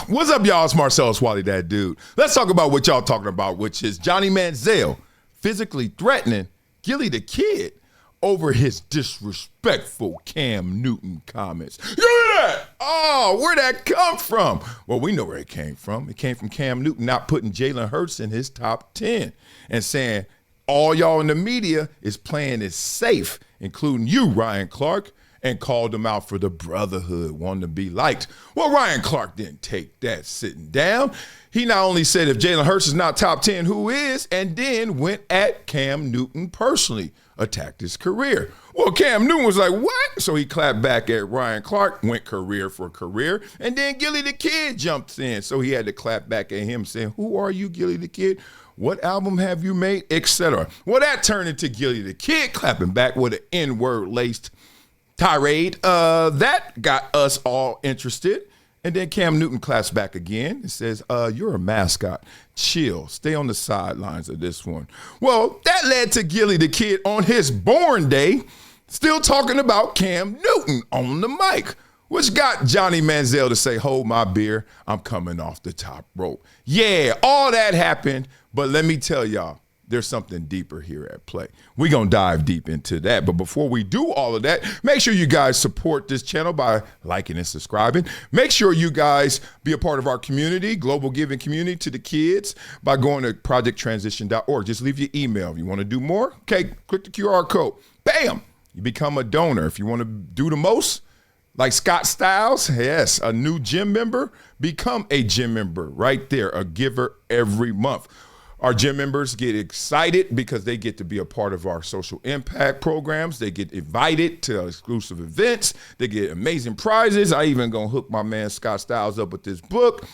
What's up, y'all? It's Marcellus Wiley, that dude. Let's talk about what y'all talking about, which is Johnny Manziel physically threatening Gillie the Kid over his disrespectful Cam Newton comments. You hear that? Oh, where'd that come from? Well, we know where it came from. It came from Cam Newton not putting Jalen Hurts in his top 10 and saying all y'all in the media is playing it safe, including you, Ryan Clark, and called him out for the brotherhood, wanting to be liked. Well, Ryan Clark didn't take that sitting down. He not only said if Jalen Hurts is not top 10, who is, and then went at Cam Newton personally, attacked his career. Well, Cam Newton was like, what? So he clapped back at Ryan Clark, went career for career, and then Gillie the Kid jumped in. So he had to clap back at him saying, who are you, Gillie the Kid? What album have you made, etc. Well, that turned into Gillie the Kid clapping back with an N-word laced tirade. That got us all interested. And then Cam Newton claps back again and says, you're a mascot. Chill. Stay on the sidelines of this one. Well, that led to Gillie the Kid on his born day still talking about Cam Newton on the mic, which got Johnny Manziel to say, hold my beer, I'm coming off the top rope. Yeah, all that happened, but let me tell y'all, there's something deeper here at play. We're going to dive deep into that. But before we do all of that, make sure you guys support this channel by liking and subscribing. Make sure you guys be a part of our community, global giving community to the kids by going to projecttransition.org. Just leave your email. If you want to do more, okay, click the QR code. Bam! You become a donor. If you want to do the most, like Scott Styles, yes, a new gym member, become a gym member right there, a giver every month. Our gym members get excited because they get to be a part of our social impact programs. They get invited to exclusive events. They get amazing prizes. I even gonna hook my man Scott Styles up with this book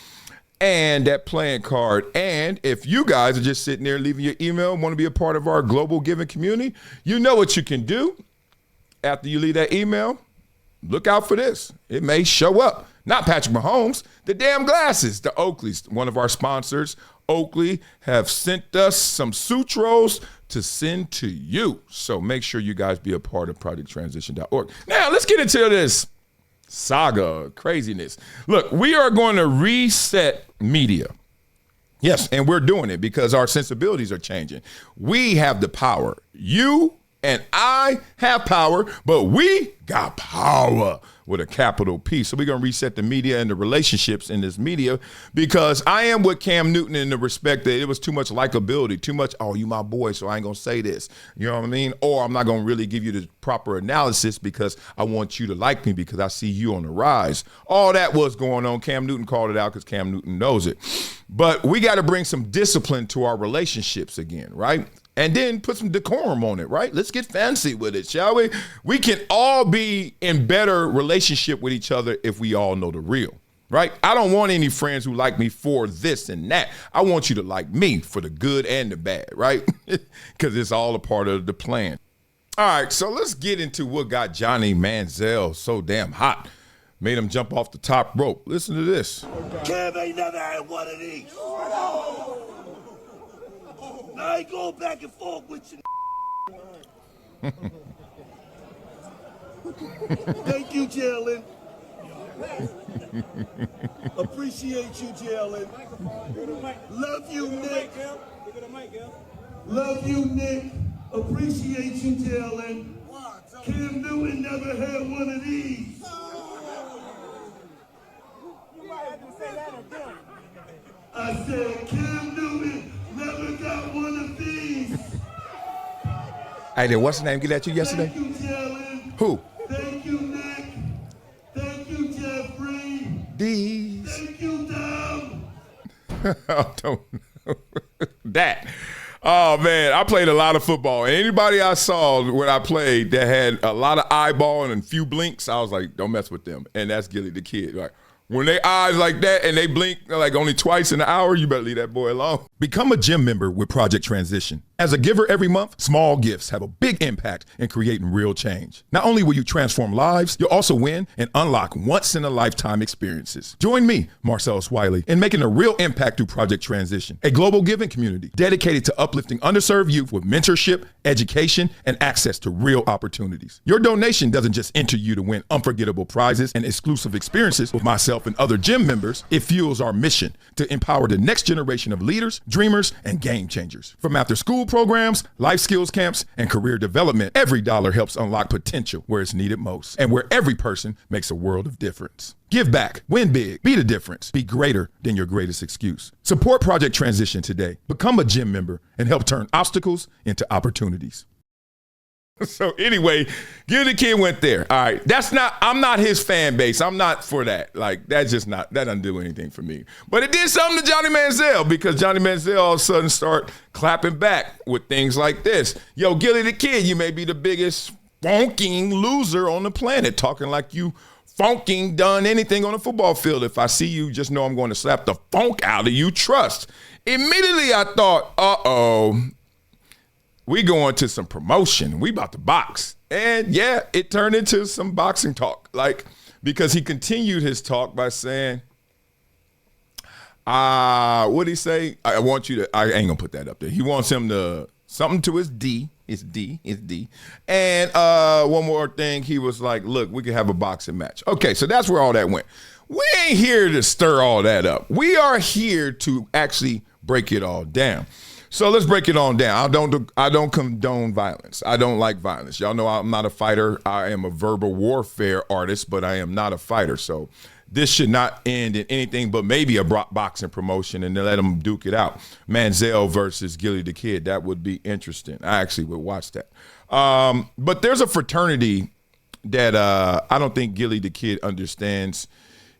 and that playing card. And if you guys are just sitting there leaving your email, want to be a part of our global giving community, you know what you can do. After you leave that email, look out for this. It may show up. Not Patrick Mahomes, the damn glasses, the Oakleys, one of our sponsors. Oakley have sent us some sutros to send to you. So make sure you guys be a part of projecttransition.org. Now, let's get into this saga craziness. Look, we are going to reset media. Yes, and we're doing it because our sensibilities are changing. We have the power. You and I have power, but we got power with a capital P. So we're going to reset the media and the relationships in this media because I am with Cam Newton in the respect that it was too much likability, too much, oh, you my boy, so I ain't going to say this. You know what I mean? Or I'm not going to really give you the proper analysis because I want you to like me because I see you on the rise. All that was going on. Cam Newton called it out because Cam Newton knows it. But we got to bring some discipline to our relationships again, right? And then put some decorum on it, right? Let's get fancy with it, shall we? We can all be in better relationship with each other if we all know the real, right? I don't want any friends who like me for this and that. I want you to like me for the good and the bad, right? Because it's all a part of the plan. All right, so let's get into what got Johnny Manziel so damn hot. Made him jump off the top rope. Listen to this. Cam ain't never had one of these. I ain't going back and forth with you. Thank you, Jalen. Appreciate you, Jalen. Love you, Nick. Love you, Nick. Appreciate you, Jalen. Cam Newton never had one of these. You might have to say that again. I said Cam Newton never got one of these. Hey, then what's the name get at you yesterday? Thank you, Jalen. Who? Thank you, Nick. Thank you, Jeffrey. These. Thank you, Dom. I don't know. That. Oh, man, I played a lot of football. And anybody I saw when I played that had a lot of eyeballing and few blinks, I was like, don't mess with them. And that's Gillie the Kid. Like, when they eyes like that and they blink like only twice in an hour, you better leave that boy alone. Become a gym member with Project Transition. As a giver every month, small gifts have a big impact in creating real change. Not only will you transform lives, you'll also win and unlock once-in-a-lifetime experiences. Join me, Marcellus Wiley, in making a real impact through Project Transition, a global giving community dedicated to uplifting underserved youth with mentorship, education, and access to real opportunities. Your donation doesn't just enter you to win unforgettable prizes and exclusive experiences with myself myself and other gym members, it fuels our mission to empower the next generation of leaders, dreamers, and game changers. From after-school programs, life skills camps, and career development, every dollar helps unlock potential where it's needed most and where every person makes a world of difference. Give back, win big, be the difference, be greater than your greatest excuse. Support Project Transition today. Become a gym member and help turn obstacles into opportunities. So anyway, Gillie the Kid went there. All right, I'm not his fan base. I'm not for that. Like, that doesn't do anything for me. But it did something to Johnny Manziel, because Johnny Manziel all of a sudden start clapping back with things like this. Yo, Gillie the Kid, you may be the biggest funking loser on the planet, talking like you funking done anything on the football field. If I see you, just know I'm going to slap the funk out of you. Trust. Immediately I thought, we going to some promotion. We about to box. And yeah, it turned into some boxing talk. Like, because he continued his talk by saying, what'd he say? I ain't gonna put that up there. He wants him to, something to his D. It's D. And one more thing, he was like, look, we can have a boxing match. Okay, so that's where all that went. We ain't here to stir all that up. We are here to actually break it all down. So let's break it on down. I don't condone violence. I don't like violence. Y'all know I'm not a fighter. I am a verbal warfare artist, but I am not a fighter. So this should not end in anything but maybe a boxing promotion, and then let them duke it out. Manziel versus Gillie the Kid. That would be interesting. I actually would watch that. But there's a fraternity that I don't think Gillie the Kid understands.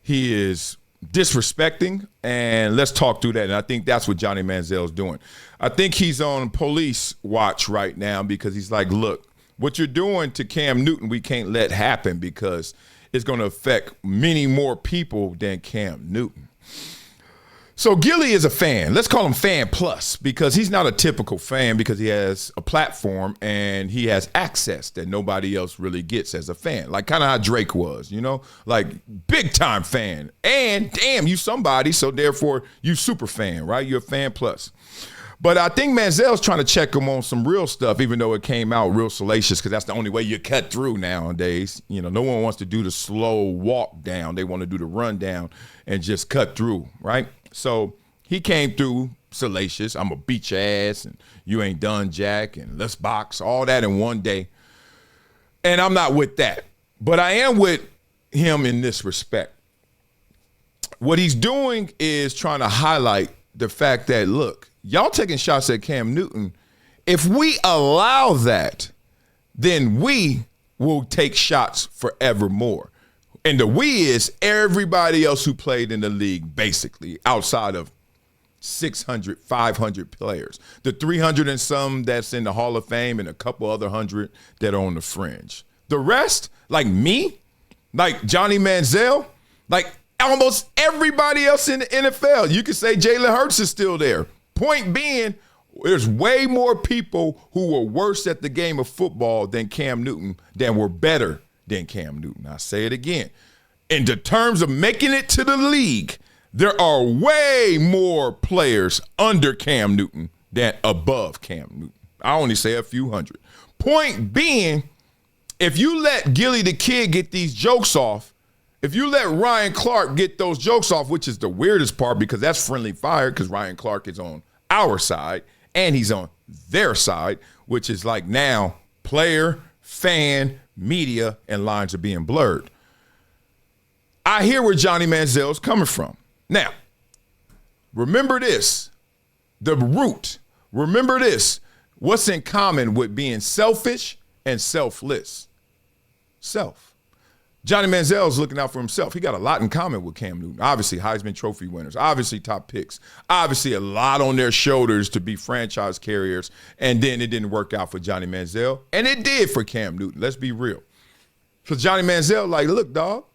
He is disrespecting, and let's talk through that. And I think that's what Johnny Manziel's doing. I think he's on police watch right now, because he's like, look, what you're doing to Cam Newton, we can't let happen, because it's going to affect many more people than Cam Newton. So Gillie is a fan. Let's call him Fan Plus, because he's not a typical fan, because he has a platform and he has access that nobody else really gets as a fan. Like kind of how Drake was, like big time fan. And damn, you somebody, so therefore you super fan, right? You're a Fan Plus. But I think Manziel's trying to check him on some real stuff, even though it came out real salacious, because that's the only way you cut through nowadays. No one wants to do the slow walk down. They want to do the run down and just cut through, right? So he came through salacious. I'm going to beat your ass, and you ain't done, Jack, and let's box, all that in one day. And I'm not with that. But I am with him in this respect. What he's doing is trying to highlight the fact that, look, y'all taking shots at Cam Newton. If we allow that, then we will take shots forevermore. And the we is everybody else who played in the league, basically, outside of 600, 500 players. The 300 and some that's in the Hall of Fame, and a couple other hundred that are on the fringe. The rest, like me, like Johnny Manziel, like almost everybody else in the NFL. You could say Jalen Hurts is still there. Point being, there's way more people who were worse at the game of football than Cam Newton than were better than Cam Newton. I say it again. In the terms of making it to the league, there are way more players under Cam Newton than above Cam Newton. I only say a few hundred. Point being, if you let Gillie the Kid get these jokes off, if you let Ryan Clark get those jokes off, which is the weirdest part, because that's friendly fire, because Ryan Clark is on our side and he's on their side, which is like now player, fan, media, and lines are being blurred. I hear where Johnny Manziel's coming from. Now, remember this, the root. Remember this. What's in common with being selfish and selfless? Self. Johnny Manziel's looking out for himself. He got a lot in common with Cam Newton. Obviously, Heisman Trophy winners. Obviously, top picks. Obviously, a lot on their shoulders to be franchise carriers. And then it didn't work out for Johnny Manziel. And it did for Cam Newton. Let's be real. So Johnny Manziel, like, look, dog,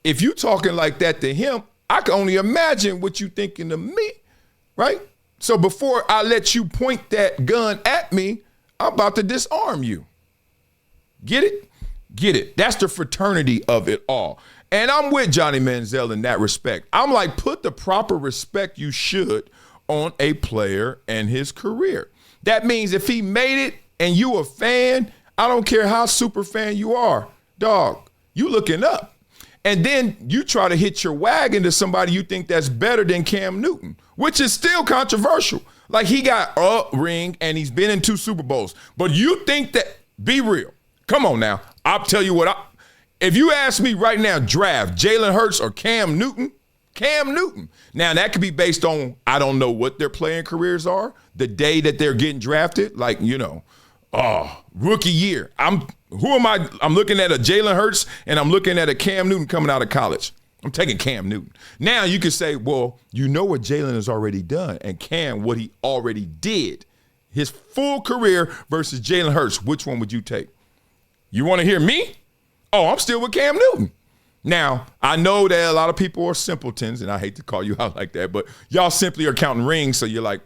if you talking like that to him, I can only imagine what you thinking of me, right? So before I let you point that gun at me, I'm about to disarm you. Get it? Get it. That's the fraternity of it all. And I'm with Johnny Manziel in that respect. I'm like, put the proper respect you should on a player and his career. That means if he made it and you a fan, I don't care how super fan you are, dog, you looking up. And then you try to hitch your wagon to somebody you think that's better than Cam Newton, which is still controversial. Like, he got a ring and he's been in 2 Super Bowls. But you think that, be real. Come on now. I'll tell you what, if you ask me right now, draft Jalen Hurts or Cam Newton, Cam Newton. Now, that could be based on, I don't know what their playing careers are, the day that they're getting drafted. Like, rookie year. I'm looking at a Jalen Hurts and I'm looking at a Cam Newton coming out of college. I'm taking Cam Newton. Now you could say, well, you know what Jalen has already done and Cam, what he already did. His full career versus Jalen Hurts. Which one would you take? You want to hear me? Oh, I'm still with Cam Newton. Now, I know that a lot of people are simpletons, and I hate to call you out like that, but y'all simply are counting rings, so you're like,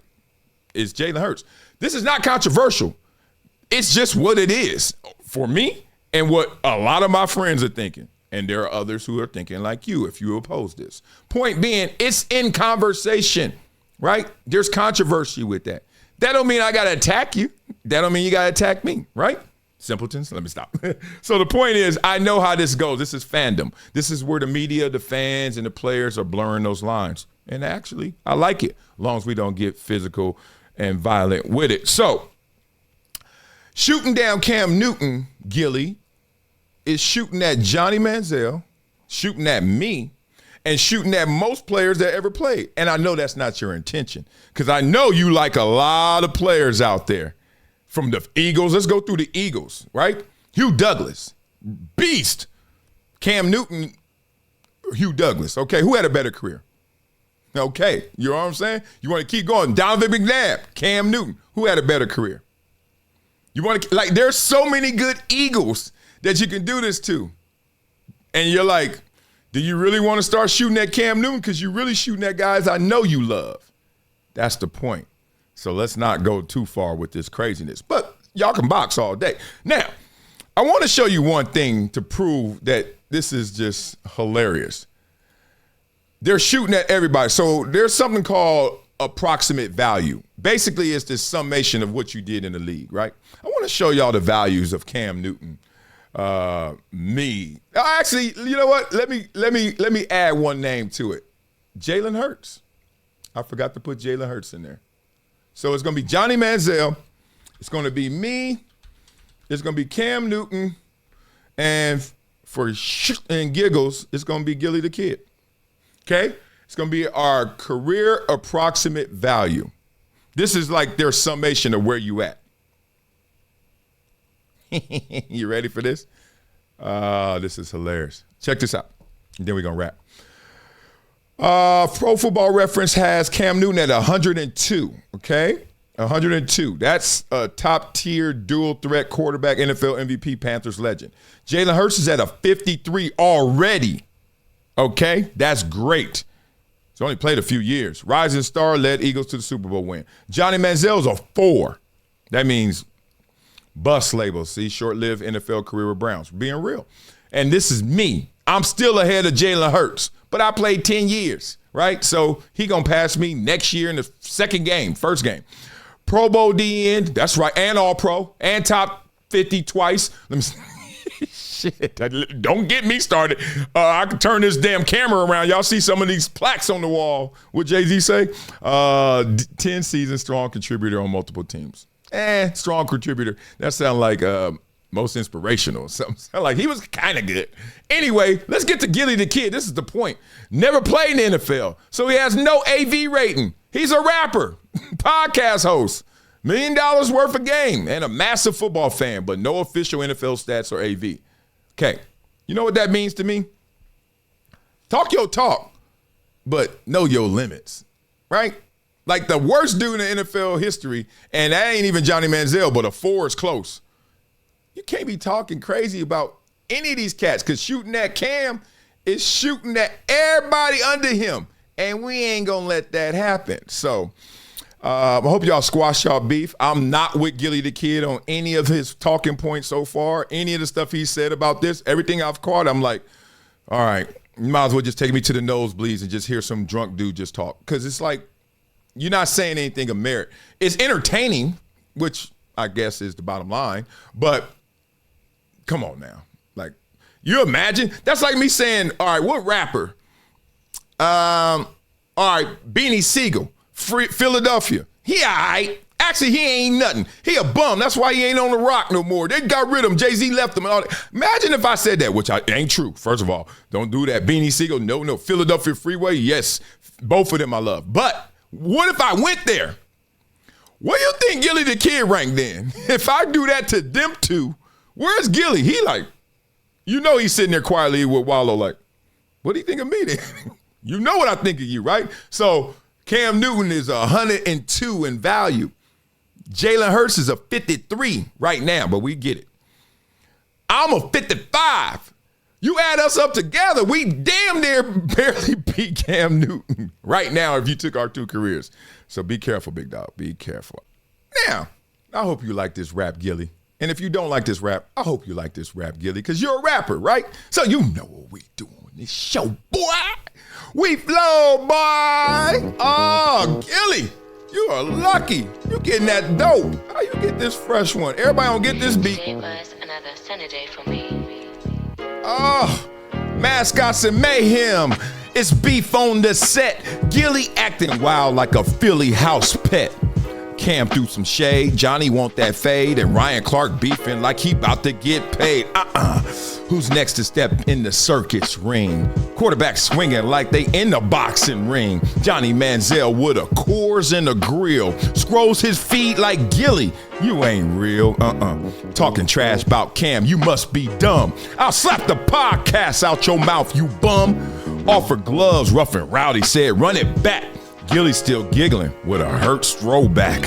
it's Jalen Hurts. This is not controversial. It's just what it is for me and what a lot of my friends are thinking. And there are others who are thinking like you if you oppose this. Point being, it's in conversation, right? There's controversy with that. That don't mean I got to attack you. That don't mean you got to attack me, right? Simpletons, let me stop. So the point is, I know how this goes. This is fandom. This is where the media, the fans, and the players are blurring those lines. And actually, I like it, as long as we don't get physical and violent with it. So, shooting down Cam Newton, Gillie, is shooting at Johnny Manziel, shooting at me, and shooting at most players that ever played. And I know that's not your intention, because I know you like a lot of players out there. From the Eagles, let's go through the Eagles, right? Hugh Douglas, beast. Cam Newton, Hugh Douglas. Okay, who had a better career? Okay, you know what I'm saying? You want to keep going. Donovan McNabb, Cam Newton, who had a better career? You want to, like, there's so many good Eagles that you can do this to. And you're like, do you really want to start shooting at Cam Newton? Because you're really shooting at guys I know you love. That's the point. So let's not go too far with this craziness. But y'all can box all day. Now, I want to show you one thing to prove that this is just hilarious. They're shooting at everybody. So there's something called approximate value. Basically, it's this summation of what you did in the league, right? I want to show y'all the values of Cam Newton. Actually, you know what? Let me add one name to it. Jalen Hurts. I forgot to put Jalen Hurts in there. So it's going to be Johnny Manziel. It's going to be me. It's going to be Cam Newton. And for and giggles, it's going to be Gillie the Kid. Okay? It's going to be our career approximate value. This is like their summation of where you at. You ready for this? This is hilarious. Check this out. And then we're going to wrap. Pro Football Reference has Cam Newton at 102, okay? 102. That's a top-tier dual-threat quarterback, NFL MVP, Panthers legend. Jalen Hurts is at a 53 already, okay? That's great. He's only played a few years. Rising star, led Eagles to the Super Bowl win. Johnny Manziel's a 4. That means bust label. See, short-lived NFL career with Browns. Being real. And this is me. I'm still ahead of Jalen Hurts. But I played 10 years, right? So he going to pass me next year in the first game. Pro Bowl DN, that's right, and All-Pro, and top 50 twice. Let me shit, don't get me started. I can turn this damn camera around. Y'all see some of these plaques on the wall. What Jay-Z say? 10 seasons, strong contributor on multiple teams. Strong contributor. That sounds like most inspirational. Something like he was kind of good. Anyway, let's get to Gillie the Kid. This is the point. Never played in the NFL, so he has no AV rating. He's a rapper, podcast host, $1 million worth of game, and a massive football fan, but no official NFL stats or AV. Okay, you know what that means to me? Talk your talk, but know your limits, right? Like the worst dude in NFL history, and that ain't even Johnny Manziel, but a 4 is close. You can't be talking crazy about any of these cats, because shooting at Cam is shooting at everybody under him, and we ain't going to let that happen. So I hope y'all squash y'all beef. I'm not with Gillie the Kid on any of his talking points so far, any of the stuff he said about this. Everything I've caught, I'm like, all right, you might as well just take me to the nosebleeds and just hear some drunk dude just talk, because it's like you're not saying anything of merit. It's entertaining, which I guess is the bottom line, but come on now. Like, You imagine? That's like me saying, all right, what rapper? All right, Beanie Siegel, Philadelphia. He all right. Actually, he ain't nothing. He a bum. That's why he ain't on the rock no more. They got rid of him. Jay-Z left him and all that. Imagine if I said that, which ain't true. First of all, don't do that. Beanie Siegel, no. Philadelphia Freeway, yes. Both of them I love. But what if I went there? What do you think Gillie the Kid ranked then? If I do that to them two, where's Gillie? He like, he's sitting there quietly with Wallow like, what do you think of me then? You know what I think of you, right? So Cam Newton is 102 in value. Jalen Hurts is a 53 right now, but we get it. I'm a 55. You add us up together, we damn near barely beat Cam Newton right now if you took our two careers. So be careful, big dog. Be careful. Now, I hope you like this rap, Gillie. And if you don't like this rap, I hope you like this rap, Gillie, because you're a rapper, right? So you know what we do on this show, boy. We flow, boy. Oh, Gillie. You are lucky. You getting that dope. How you get this fresh one? Everybody don't get this beat. Today was another sunny day for me. Oh, mascots and mayhem. It's beef on the set. Gillie acting wild like a Philly house pet. Cam threw some shade. Johnny want that fade. And Ryan Clark beefing like he about to get paid. Who's next to step in the circus ring? Quarterback swinging like they in the boxing ring. Johnny Manziel with a Coors and a grill. Scrolls his feed like Gillie. You ain't real. Talking trash about Cam. You must be dumb. I'll slap the podcast out your mouth, you bum. Offer gloves. Rough and Rowdy said, run it back. Gillie's still giggling with a Hurts throwback.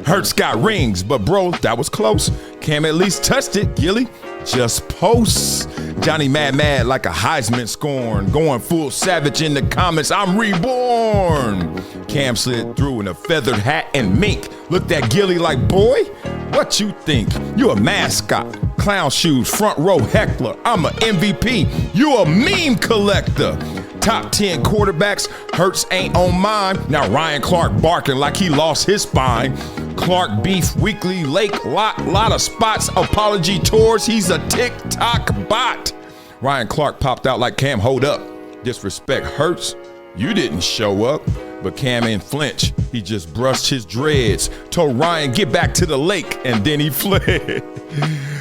Hurts got rings, but bro, that was close. Cam at least touched it. Gillie just posts. Johnny mad like a Heisman scorn. Going full savage in the comments. I'm reborn. Cam slid through in a feathered hat and mink. Looked at Gillie like, boy, what you think? You a mascot. Clown shoes, front row heckler. I'm a MVP. You a meme collector. Top 10 quarterbacks, Hurts ain't on mine. Now Ryan Clark barking like he lost his spine. Clark beef weekly lake lot of spots. Apology tours, he's a TikTok bot. Ryan Clark popped out like Cam, hold up. Disrespect Hurts, you didn't show up. But Cam ain't flinch, he just brushed his dreads. Told Ryan get back to the lake and then he fled.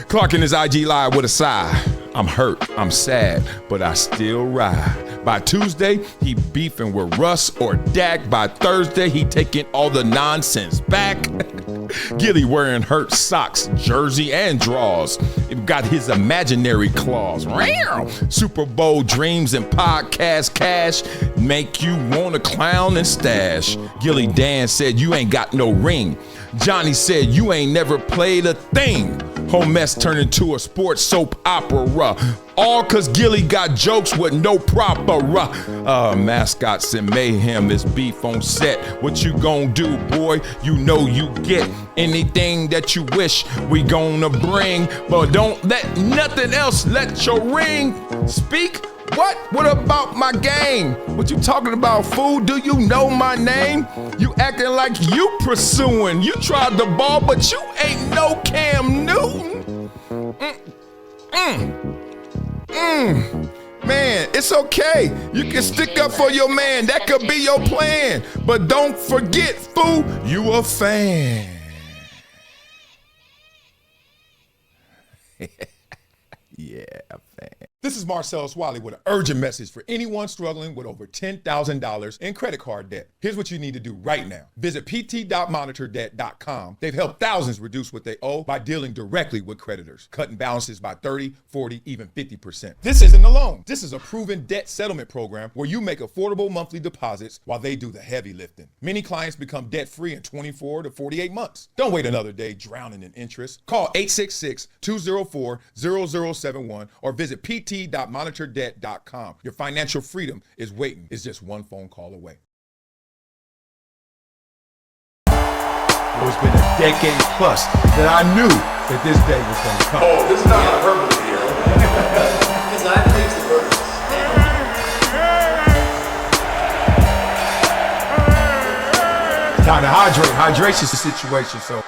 Clark in his IG live with a sigh. I'm hurt, I'm sad, but I still ride. By Tuesday, he beefing with Russ or Dak. By Thursday, he taking all the nonsense back. Gillie wearing Hurt socks, jersey, and drawers. It got his imaginary claws. Super Bowl dreams and podcast cash make you want to clown and stash. Gillie Dan said, you ain't got no ring. Johnny said, you ain't never played a thing. Whole mess turned into a sports soap opera. All cause Gillie got jokes with no proper. Mascots and mayhem is beef on set. What you gon' do, boy? You know you get anything that you wish we gonna bring. But don't let nothing else let your ring speak. What about my game? What you talking about, fool? Do you know my name? You acting like you pursuing. You tried the ball, but you ain't no Cam Newton. Man, it's okay. You can stick up for your man. That could be your plan. But don't forget, fool, you a fan. Yeah, fan. This is Marcellus Wiley with an urgent message for anyone struggling with over $10,000 in credit card debt. Here's what you need to do right now. Visit pt.monitordebt.com. They've helped thousands reduce what they owe by dealing directly with creditors, cutting balances by 30, 40, even 50%. This isn't a loan. This is a proven debt settlement program where you make affordable monthly deposits while they do the heavy lifting. Many clients become debt-free in 24 to 48 months. Don't wait another day drowning in interest. Call 866-204-0071 or visit pt.monitordebt.com. Your financial freedom is waiting. It's just one phone call away. It's been a decade plus that I knew that this day was going to come. Oh, this is not hyperbole here. Because I believe the verse. Time to hydrate. Hydration's the situation, so